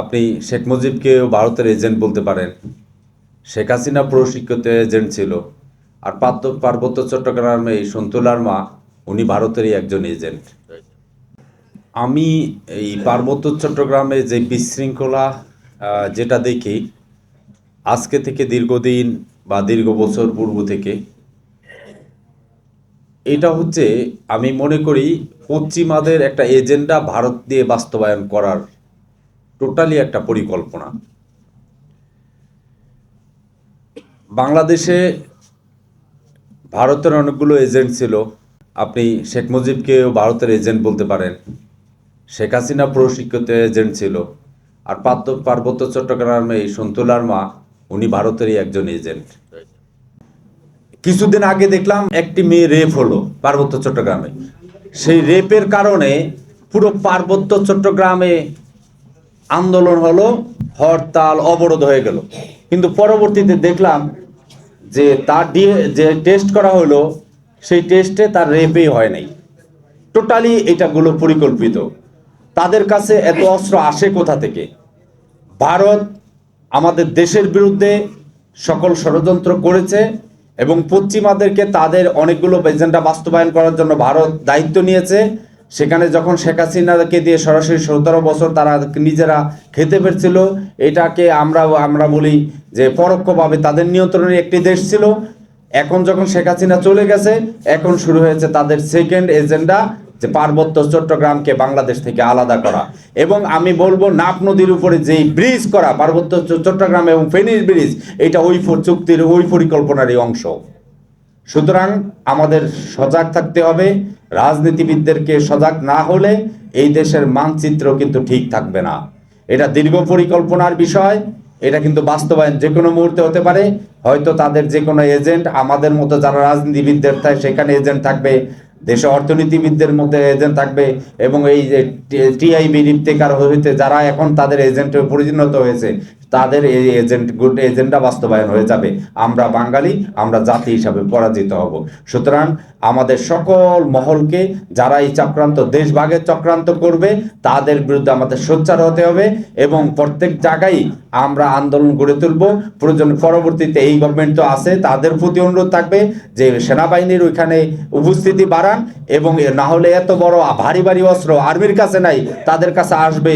আপনি শেখ মুজিবকেও ভারতের এজেন্ট বলতে পারেন। শেখ হাসিনা প্রশিক্ষিত এজেন্ট ছিল। আর পার্বত্য চট্টগ্রামে এই সন্তুলার মা, উনি ভারতেরই একজন এজেন্ট। আমি এই পার্বত্য চট্টগ্রামে যে বিশৃঙ্খলা যেটা দেখি আজকে থেকে দীর্ঘদিন বা দীর্ঘ বছর পূর্ব থেকে, এটা হচ্ছে আমি মনে করি পশ্চিমাদের একটা এজেন্ডা ভারত দিয়ে বাস্তবায়ন করার টোটালি একটা পরিকল্পনা। বাংলাদেশে ভারতের অনেকগুলো এজেন্ট ছিল। আপনি শেখ মুজিবকেও ভারতের এজেন্ট বলতে পারেন। শেখ হাসিনা প্রশিক্ষিত এজেন্ট ছিল। আর পার্বত্য চট্টগ্রামে এই সন্তুলার মা, উনি ভারতেরই একজন এজেন্ট। কিছুদিন আগে দেখলাম একটি মেয়ে রেপ হলো পার্বত্য চট্টগ্রামে। সেই রেপের কারণে পুরো পার্বত্য চট্টগ্রামে আন্দোলন হলো, হরতাল অবরোধ হয়ে গেল। কিন্তু পরবর্তীতে দেখলাম যে তার যে টেস্ট করা হলো, সেই টেস্টে তার রেপই হয় নাই। টোটালি এটাগুলো পরিকল্পিত। তাদের কাছে এত অস্ত্র আসে কোথা থেকে? ভারত আমাদের দেশের বিরুদ্ধে সকল ষড়যন্ত্র করেছে এবং পশ্চিমাদেরকে তাদের অনেকগুলো এজেন্ডা বাস্তবায়ন করার জন্য ভারত দায়িত্ব নিয়েছে। সেখানে যখন শেখ হাসিনাকে দিয়ে সরাসরি 17 বছর তারা নিজেরা খেতে পেরেছিল, এটাকে আমরা বলি যে পরোক্ষভাবে তাদের নিয়ন্ত্রণের একটি দেশ ছিল। এখন যখন শেখ হাসিনা চলে গেছে, এখন শুরু হয়েছে তাদের সেকেন্ড এজেন্ডা, যে পার্বত্য চট্টগ্রামকে বাংলাদেশ থেকে আলাদা করা। এবং আমি বলবো নাফ নদীর উপরে যেই ব্রিজ করা পার্বত্য চট্টগ্রাম এবং ফেনীর ব্রিজ, এটা ওই চুক্তির ওই পরিকল্পনারই অংশ। সুতরাং আমাদের সজাগ থাকতে হবে। রাজনীতিবিদদেরকে সজাগ না হলে এই দেশের মানচিত্র কিন্তু ঠিক থাকবে না। এটা দীর্ঘ পরিকল্পনার বিষয়। এটা কিন্তু বাস্তবায়ন যে কোনো মুহূর্তে হতে পারে। হয়তো তাদের যে কোনো এজেন্ট, আমাদের মতো যারা রাজনীতিবিদদের থাকে সেখানে এজেন্ট থাকবে, দেশে অর্থনীতিবিদদের মধ্যে এজেন্ট থাকবে, এবং এই যে টিআইবি রিপ্তেকার হইতে যারা এখন তাদের এজেন্টে পরিণত হয়েছে, তাদের এই এজেন্ডা বাস্তবায়ন হয়ে যাবে। আমরা বাঙালি, আমরা জাতি হিসাবে পরাজিত হব। সুতরাং আমাদের সকল মহলকে, যারা এই চক্রান্ত দেশভাগের চক্রান্ত করবে, তাদের বিরুদ্ধে আমাদের সোচ্চার হতে হবে এবং প্রত্যেক জায়গায় আমরা আন্দোলন গড়ে তুলব। প্রয়োজন পরবর্তীতে এই গভর্নমেন্ট তো আছে, তাদের প্রতি অনুরোধ থাকবে যে সেনাবাহিনীর ওইখানে উপস্থিতি বাড়ান, এবং না হলে এত বড় ভারী ভারী অস্ত্র আর্মির কাছে নাই, তাদের কাছে আসবে